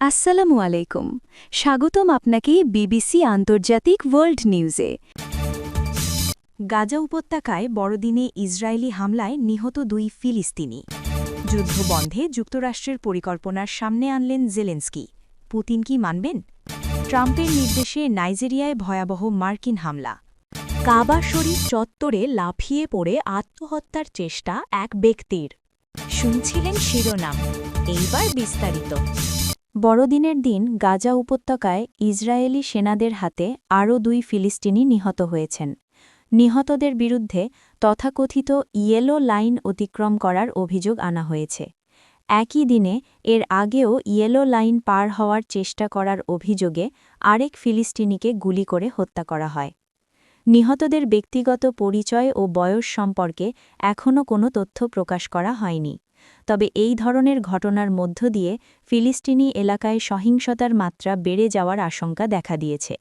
আসসালামু আলাইকুম। স্বাগতম আপনাকে বিবিসি আন্তর্জাতিক ওয়ার্ল্ড নিউজে। গাজা উপত্যকায় বড়দিনে ইসরায়েলি হামলায় নিহত 2 ফিলিস্তিনি। যুদ্ধ বন্ধে যুক্তরাষ্ট্রের পরিকল্পনার সামনে আনলেন জেলেন্সকি। পুতিন কি মানবেন? ট্রাম্পের নির্দেশে নাইজেরিয়ায় ভয়াবহ মার্কিন হামলা। কাবা শরীফ চত্বরে লাফিয়ে পড়ে আত্মহত্যার চেষ্টা এক ব্যক্তির। শুনছিলেন শিরোনাম, এইবার বিস্তারিত। বড়দিনের দিন গাজা উপত্যকায় ইসরায়েলি সেনাদের হাতে আরও 2 ফিলিস্তিনি নিহত হয়েছেন। নিহতদের বিরুদ্ধে তথাকথিত ইয়েলো লাইন অতিক্রম করার অভিযোগ আনা হয়েছে। একই দিনে এর আগেও ইয়েলো লাইন পার হওয়ার চেষ্টা করার অভিযোগে আরেক ফিলিস্তিনিকে গুলি করে হত্যা করা হয়। নিহতদের ব্যক্তিগত পরিচয় ও বয়স সম্পর্কে এখনও কোনো তথ্য প্রকাশ করা হয়নি। তবে এই ধরনের ঘটনার মধ্য দিয়ে ফিলিস্তিনি এলাকায় সহিংসতার মাত্রা বেড়ে যাওয়ার আশঙ্কা দেখা দিয়েছে।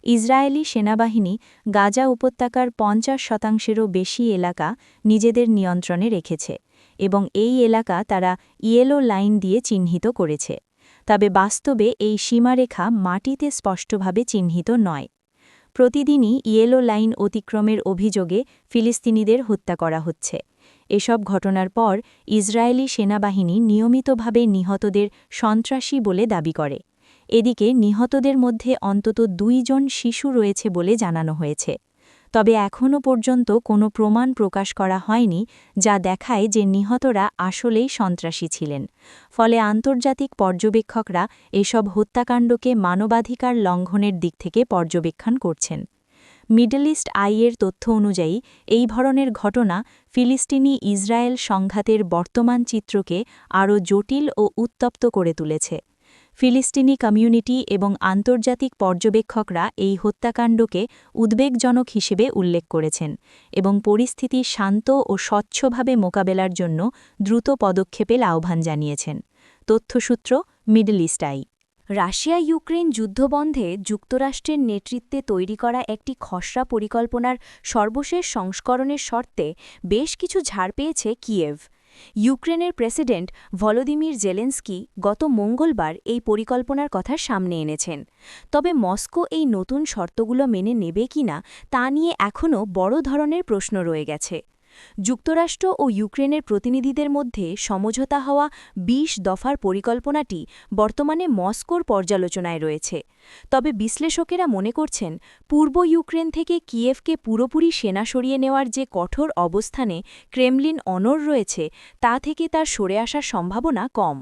ইসরায়েলি সেনাবাহিনী গাজা উপত্যকার 50%-এরও বেশি এলাকা নিজেদের নিয়ন্ত্রণে রেখেছে এবং এই এলাকা তারা ইয়েলো লাইন দিয়ে চিহ্নিত করেছে। তবে বাস্তবে এই সীমারেখা মাটিতে স্পষ্টভাবে চিহ্নিত নয়। প্রতিদিনই ইয়েলো লাইন অতিক্রমের অভিযোগে ফিলিস্তিনিদের হত্যা করা হচ্ছে। এসব ঘটনার পর ইসরায়েলি সেনাবাহিনী নিয়মিতভাবে নিহতদের সন্ত্রাসী বলে দাবি করে। এদিকে নিহতদের মধ্যে অন্তত 2 জন শিশু রয়েছে বলে জানানো হয়েছে। তবে এখনও পর্যন্ত কোনো প্রমাণ প্রকাশ করা হয়নি যা দেখায় যে নিহতরা আসলেই সন্ত্রাসী ছিলেন। ফলে আন্তর্জাতিক পর্যবেক্ষকরা এসব হত্যাকাণ্ডকে মানবাধিকার লঙ্ঘনের দিক থেকে পর্যবেক্ষণ করছেন। মিডল ইস্ট আইয়ের তথ্য অনুযায়ী এই ধরনের ঘটনা ফিলিস্তিনি ইসরায়েল সংঘাতের বর্তমান চিত্রকে আরও জটিল ও উত্তপ্ত করে তুলেছে। ফিলিস্তিনি কমিউনিটি এবং আন্তর্জাতিক পর্যবেক্ষকরা এই হত্যাকাণ্ডকে উদ্বেগজনক হিসেবে উল্লেখ করেছেন এবং পরিস্থিতি শান্ত ও স্বচ্ছভাবে মোকাবেলার জন্য দ্রুত পদক্ষেপের আহ্বান জানিয়েছেন। তথ্যসূত্র Middle East Eye. Russia Ukraine যুদ্ধবন্ধে যুক্তরাষ্ট্রের নেতৃত্বে তৈরি করা একটি খসড়া পরিকল্পনার সর্বশেষ সংস্করণের শর্তে বেশ কিছু ছাড় পেয়েছে কিয়েভ। ইউক্রেনের প্রেসিডেন্ট ভলোদিমির জেলেন্সকি গত মঙ্গলবার এই পরিকল্পনার কথা সামনে এনেছেন। তবে মস্কো এই নতুন শর্তগুলো মেনে নেবে কিনা তা নিয়ে এখনও বড় ধরনের প্রশ্ন রয়ে গেছে। যুক্তরাষ্ট্র ও ইউক্রেনের প্রতিনিধিদের মধ্যে সমঝোতা হওয়া 20 দফার পরিকল্পনাটি বর্তমানে মস্কোর পর্যালোচনায় রয়েছে। তবে বিশ্লেষকেরা মনে করছেন পূর্ব ইউক্রেন থেকে কিয়েভকে পুরোপুরি সেনা সরিয়ে নেওয়ার যে কঠোর অবস্থানে ক্রেমলিন অনড় রয়েছে তা থেকে তার সরে আসার সম্ভাবনা কম।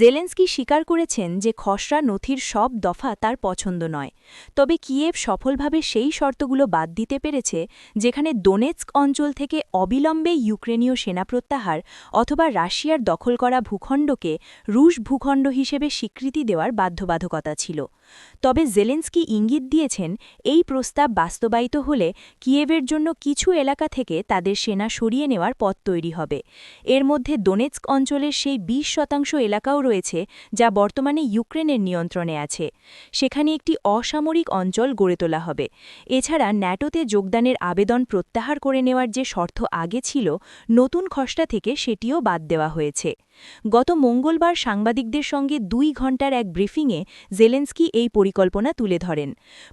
জেলেন্সকি স্বীকার করেছেন যে খসড়া নথির সব দফা তার পছন্দ নয়। তবে কিয়েভ সফলভাবে সেই শর্তগুলো বাদ দিতে পেরেছে যেখানে দোনেৎস্ক অঞ্চল থেকে অবিলম্বে ইউক্রেনীয় সেনা প্রত্যাহার অথবা রাশিয়ার দখল করা ভূখণ্ডকে রুশ ভূখণ্ড হিসেবে স্বীকৃতি দেওয়ার বাধ্যবাধকতা ছিল। তবে জেলেন্সকি ইঙ্গিত দিয়েছেন এই প্রস্তাব বাস্তবায়িত হলে কিয়েভের জন্য কিছু এলাকা থেকে তাদের সেনা সরিয়ে নেওয়ার পথ তৈরি হবে। এর মধ্যে দোনেৎস্ক অঞ্চলের সেই 20% এলাকাও রয়েছে যা বর্তমানে ইউক্রেনের নিয়ন্ত্রণে আছে। সেখানে একটি অসামরিক অঞ্চল গড়ে তোলা হবে। এছাড়া ন্যাটোতে যোগদানের আবেদন প্রত্যাহার করে নেওয়ার যে শর্ত আগে ছিল, নতুন খসড়া থেকে সেটিও বাদ দেওয়া হয়েছে। গত মঙ্গলবার সাংবাদিকদের সঙ্গে 2 ঘণ্টার এক ব্রিফিংয়ে জেলেন্সকি এই পরিকল্পনা তুলে ধরেন।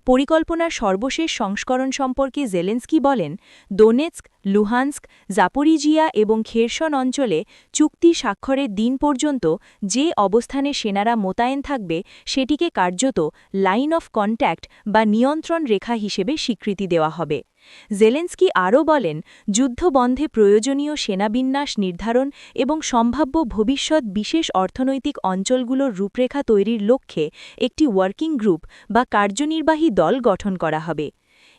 পরিকল্পনার সর্বশেষ সংস্করণ সম্পর্কে জেলেন্সকি বলেন, দোনেৎস্ক, লুহান্স্ক, জাপোরিজিয়া এবং খেরসন অঞ্চলে চুক্তি স্বাক্ষরের দিন পর্যন্ত যে অবস্থানে সেনারা মোতায়েন থাকবে সেটিকে কার্যত লাইন অফ কন্ট্যাক্ট বা নিয়ন্ত্রণ রেখা হিসেবে স্বীকৃতি দেওয়া হবে। জেলেন্সকি আরও বলেন, যুদ্ধবন্ধে প্রয়োজনীয় সেনাবিন্যাস নির্ধারণ এবং সম্ভাব্য ভবিষ্যৎ বিশেষ অর্থনৈতিক অঞ্চলগুলোর রূপরেখা তৈরির লক্ষ্যে একটি ওয়ার্কিং গ্রুপ বা কার্যনির্বাহী দল গঠন করা হবে।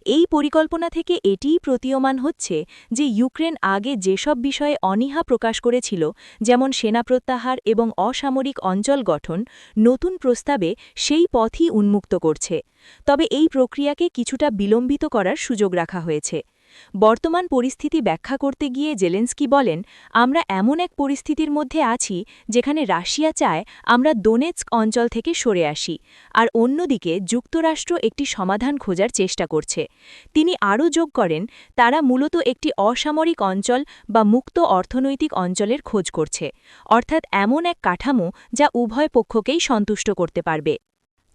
এই পরিকল্পনা থেকে এটিই প্রতীয়মান হচ্ছে যে ইউক্রেন আগে যেসব বিষয়ে অনীহা প্রকাশ করেছিল, যেমন সেনা প্রত্যাহার এবং অসামরিক অঞ্চল গঠন, নতুন প্রস্তাবে সেই পথই উন্মুক্ত করছে। তবে এই প্রক্রিয়াকে কিছুটা বিলম্বিত করার সুযোগ রাখা হয়েছে। বর্তমান পরিস্থিতি ব্যাখ্যা করতে গিয়ে জেলেন্সকি বলেন, আমরা এমন এক পরিস্থিতির মধ্যে আছি যেখানে রাশিয়া চায় আমরা দোনেৎস্ক অঞ্চল থেকে সরে আসি, আর অন্যদিকে যুক্তরাষ্ট্র একটি সমাধান খোঁজার চেষ্টা করছে। তিনি আরও যোগ করেন, তারা মূলত একটি অসামরিক অঞ্চল বা মুক্ত অর্থনৈতিক অঞ্চলের খোঁজ করছে, অর্থাৎ এমন এক কাঠামো যা উভয় পক্ষকেই সন্তুষ্ট করতে পারবে।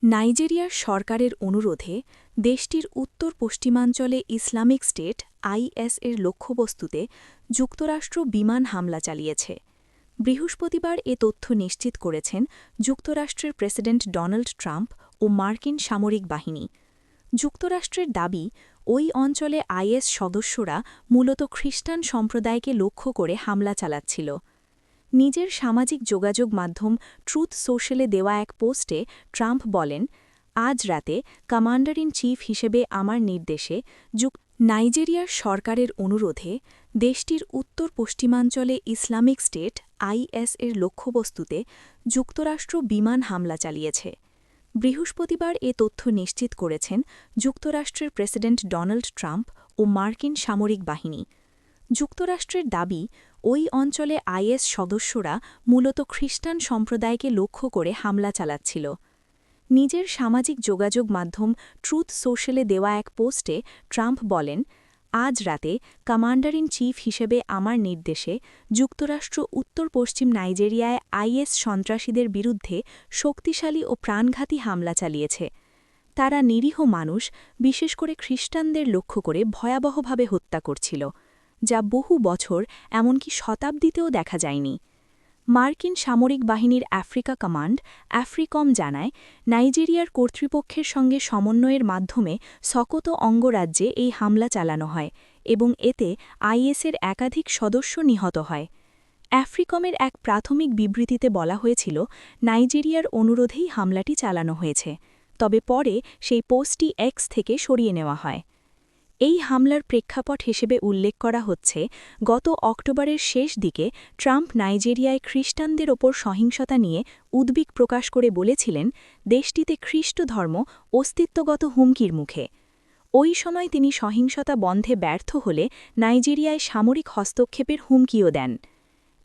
নাইজেরিয়ার সরকারের অনুরোধে দেশটির উত্তর পশ্চিমাঞ্চলে ইসলামিক স্টেট আইএস এর লক্ষ্যবস্তুতে যুক্তরাষ্ট্র বিমান হামলা চালিয়েছে। বৃহস্পতিবার এ তথ্য নিশ্চিত করেছেন যুক্তরাষ্ট্রের প্রেসিডেন্ট ডোনাল্ড ট্রাম্প ও মার্কিন সামরিক বাহিনী। যুক্তরাষ্ট্রের দাবি, ওই অঞ্চলে আইএস সদস্যরা মূলত খ্রিস্টান সম্প্রদায়কে লক্ষ্য করে হামলা চালাচ্ছিল। নিজের সামাজিক যোগাযোগ মাধ্যম ট্রুথ সোশ্যালে দেওয়া এক পোস্টে ট্রাম্প বলেন, আজ রাতে কমান্ডার ইন চিফ হিসেবে আমার নির্দেশে নাইজেরিয়ার সরকারের অনুরোধে দেশটির উত্তর পশ্চিমাঞ্চলে ইসলামিক স্টেট আইএস এর লক্ষ্যবস্তুতে যুক্তরাষ্ট্র বিমান হামলা চালিয়েছে। বৃহস্পতিবার এ তথ্য নিশ্চিত করেছেন যুক্তরাষ্ট্রের প্রেসিডেন্ট ডোনাল্ড ট্রাম্প ও মার্কিন সামরিক বাহিনী। যুক্তরাষ্ট্রের দাবি, ওই অঞ্চলে আইএস সদস্যরা মূলত খ্রিস্টান সম্প্রদায়কে লক্ষ্য করে হামলা চালাচ্ছিল। নিজের সামাজিক যোগাযোগ মাধ্যম ট্রুথ সোশ্যালে দেওয়া এক পোস্টে ট্রাম্প বলেন, আজ রাতে কমান্ডার ইন চিফ হিসেবে আমার নির্দেশে যুক্তরাষ্ট্র উত্তর পশ্চিম নাইজেরিয়ায় আইএস সন্ত্রাসীদের বিরুদ্ধে শক্তিশালী ও প্রাণঘাতী হামলা চালিয়েছে। তারা নিরীহ মানুষ, বিশেষ করে খ্রিস্টানদের লক্ষ্য করে ভয়াবহভাবে হত্যা করছিল, যা বহু বছর এমনকি শতাব্দীতেও দেখা যায়নি। মার্কিন সামরিক বাহিনীর আফ্রিকা কমান্ড আফ্রিকম জানায়, নাইজেরিয়ার কর্তৃপক্ষের সঙ্গে সমন্বয়ের মাধ্যমে সকোতো অঙ্গরাজ্যে এই হামলা চালানো হয় এবং এতে আইএসের একাধিক সদস্য নিহত হয়। আফ্রিকমের এক প্রাথমিক বিবৃতিতে বলা হয়েছিল, নাইজেরিয়ার অনুরোধেই হামলাটি চালানো হয়েছে, তবে পরে সেই পোস্টটি এক্স থেকে সরিয়ে নেওয়া হয়। এই হামলার প্রেক্ষাপট হিসেবে উল্লেখ করা হচ্ছে, গত অক্টোবরের শেষ দিকে ট্রাম্প নাইজেরিয়ায় খ্রিস্টানদের ওপর সহিংসতা নিয়ে উদ্বেগ প্রকাশ করে বলেছিলেন, দেশটিতে খ্রিস্ট ধর্ম অস্তিত্বগত হুমকির মুখে। ওই সময় তিনি সহিংসতা বন্ধে ব্যর্থ হলে নাইজেরিয়ায় সামরিক হস্তক্ষেপের হুমকিও দেন।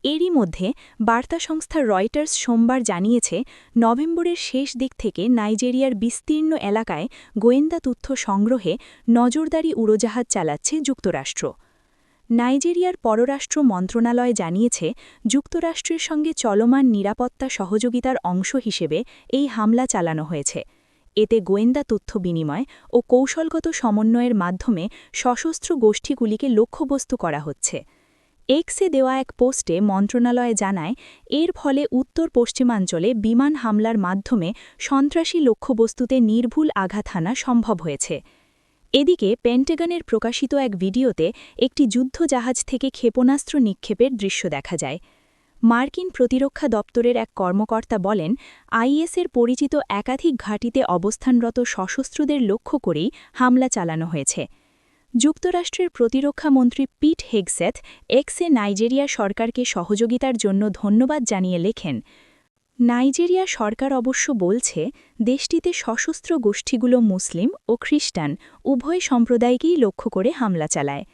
এরই মধ্যে বার্তা সংস্থা রয়টার্স সোমবার জানিয়েছে, নভেম্বরের শেষ দিক থেকে নাইজেরিয়ার বিস্তীর্ণ এলাকায় গোয়েন্দা তথ্য সংগ্রহে নজরদারি উড়োজাহাজ চালাচ্ছে যুক্তরাষ্ট্র। নাইজেরিয়ার পররাষ্ট্র মন্ত্রণালয় জানিয়েছে, যুক্তরাষ্ট্রের সঙ্গে চলমান নিরাপত্তা সহযোগিতার অংশ হিসেবে এই হামলা চালানো হয়েছে। এতে গোয়েন্দা তথ্য বিনিময় ও কৌশলগত সমন্বয়ের মাধ্যমে সশস্ত্র গোষ্ঠীগুলিকে লক্ষ্যবস্তু করা হচ্ছে। এক্সে দেওয়া এক পোস্টে মন্ত্রণালয় জানায়, এর ফলে উত্তর পশ্চিমাঞ্চলে বিমান হামলার মাধ্যমে সন্ত্রাসী লক্ষ্যবস্তুতে নির্ভুল আঘাত হানা সম্ভব হয়েছে। এদিকে পেন্টাগনের প্রকাশিত এক ভিডিওতে একটি যুদ্ধজাহাজ থেকে ক্ষেপণাস্ত্র নিক্ষেপের দৃশ্য দেখা যায়। মার্কিন প্রতিরক্ষা দপ্তরের এক কর্মকর্তা বলেন, আইএসের পরিচিত একাধিক ঘাঁটিতে অবস্থানরত সশস্ত্রদের লক্ষ্য করেই হামলা চালানো হয়েছে। যুক্তরাষ্ট্রের প্রতিরক্ষা মন্ত্রী পিট হেগসেথ এক্সে নাইজেরিয়া সরকারকে সহযোগিতার জন্য ধন্যবাদ জানিয়ে লেখেন, নাইজেরিয়া সরকার অবশ্য বলছে, দেশটিতে সশস্ত্র গোষ্ঠীগুলো মুসলিম ও খ্রিস্টান উভয় সম্প্রদায়কেই লক্ষ্য করে হামলা চালায়।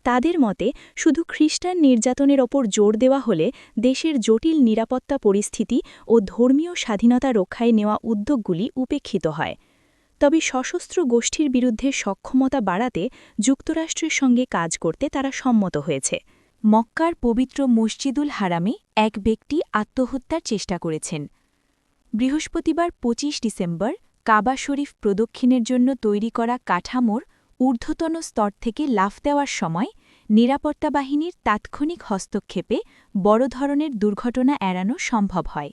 তাদের মতে, শুধু খ্রিস্টান নির্যাতনের ওপর জোর দেওয়া হলে দেশের জটিল নিরাপত্তা পরিস্থিতি ও ধর্মীয় স্বাধীনতা রক্ষায় নেওয়া উদ্যোগগুলি উপেক্ষিত হয়। তবে সশস্ত্র গোষ্ঠীর বিরুদ্ধে সক্ষমতা বাড়াতে যুক্তরাষ্ট্রের সঙ্গে কাজ করতে তারা সম্মত হয়েছে। মক্কার পবিত্র মসজিদুল হারামে এক ব্যক্তি আত্মহত্যার চেষ্টা করেছেন। বৃহস্পতিবার ২৫ ডিসেম্বর কাবা শরীফ প্রদক্ষিণের জন্য তৈরি করা কাঠামোর ঊর্ধ্বতন স্তর থেকে লাফ দেওয়ার সময় নিরাপত্তা বাহিনীর তাৎক্ষণিক হস্তক্ষেপে বড় ধরনের দুর্ঘটনা এড়ানো সম্ভব হয়।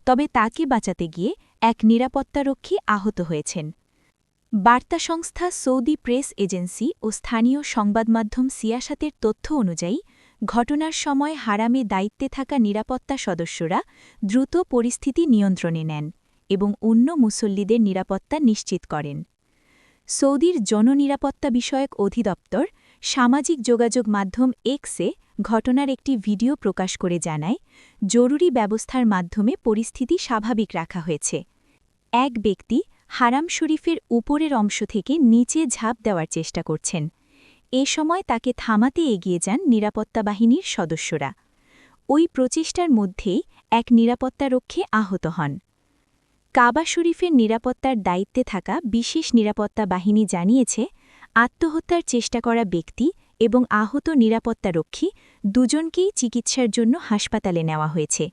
তবে তাকে বাঁচাতে গিয়ে এক নিরাপত্তারক্ষী আহত হয়েছেন। বার্তা সংস্থা সৌদি প্রেস এজেন্সি ও স্থানীয় সংবাদমাধ্যম সিয়াসাতের তথ্য অনুযায়ী, ঘটনার সময় হারামে দায়িত্বে থাকা নিরাপত্তা সদস্যরা দ্রুত পরিস্থিতি নিয়ন্ত্রণে নেন এবং অন্য মুসল্লিদের নিরাপত্তা নিশ্চিত করেন। সৌদির জননিরাপত্তা বিষয়ক অধিদপ্তর সামাজিক যোগাযোগ মাধ্যম এক্সে ঘটনার একটি ভিডিও প্রকাশ করে জানায়, জরুরি ব্যবস্থার মাধ্যমে পরিস্থিতি স্বাভাবিক রাখা হয়েছে। এক ব্যক্তি হারাম শরীফের উপরের অংশ থেকে নিচে ঝাঁপ দেওয়ার চেষ্টা করছেন। এ সময় তাকে থামাতে এগিয়ে যান নিরাপত্তা বাহিনীর সদস্যরা। ওই প্রচেষ্টার মধ্যেই এক নিরাপত্তারক্ষী আহত হন। কাবা শরীফের নিরাপত্তার দায়িত্বে থাকা বিশেষ নিরাপত্তা বাহিনী জানিয়েছে, আত্মহত্যার চেষ্টা করা ব্যক্তি এবং আহত নিরাপত্তারক্ষী দুজনকেই চিকিৎসার জন্য হাসপাতালে নেওয়া হয়েছে।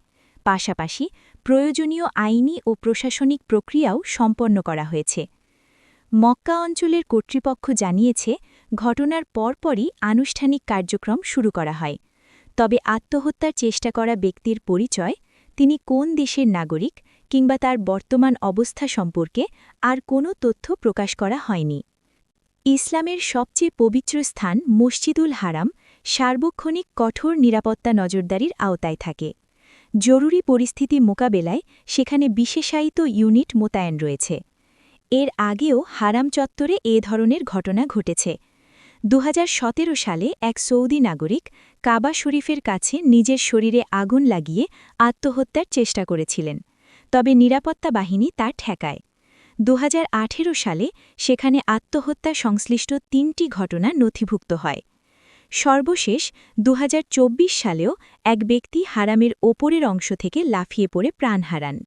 পাশাপাশি প্রয়োজনীয় আইনি ও প্রশাসনিক প্রক্রিয়াও সম্পন্ন করা হয়েছে। মক্কা অঞ্চলের কর্তৃপক্ষ জানিয়েছে, ঘটনার পরপরই আনুষ্ঠানিক কার্যক্রম শুরু করা হয়। তবে আত্মহত্যার চেষ্টা করা ব্যক্তির পরিচয়, তিনি কোন দেশের নাগরিক কিংবা তার বর্তমান অবস্থা সম্পর্কে আর কোনো তথ্য প্রকাশ করা হয়নি। ইসলামের সবচেয়ে পবিত্র স্থান মসজিদুল হারাম সার্বক্ষণিক কঠোর নিরাপত্তা নজরদারির আওতায় থাকে। জরুরি পরিস্থিতি মোকাবেলায় সেখানে বিশেষায়িত ইউনিট মোতায়েন রয়েছে। এর আগেও হারাম চত্বরে এ ধরনের ঘটনা ঘটেছে। ২০১৭ সালে এক সৌদি নাগরিক কাবা শরীফের কাছে নিজের শরীরে আগুন লাগিয়ে আত্মহত্যার চেষ্টা করেছিলেন, তবে নিরাপত্তা বাহিনী তা ঠেকায়। ২০১৮ সালে সেখানে আত্মহত্যা সংশ্লিষ্ট ৩টি ঘটনা নথিভুক্ত হয়। সর্বশেষ ২০২৪ সালেও এক ব্যক্তি হারামের ওপরের অংশ থেকে লাফিয়ে পড়ে প্রাণ হারান।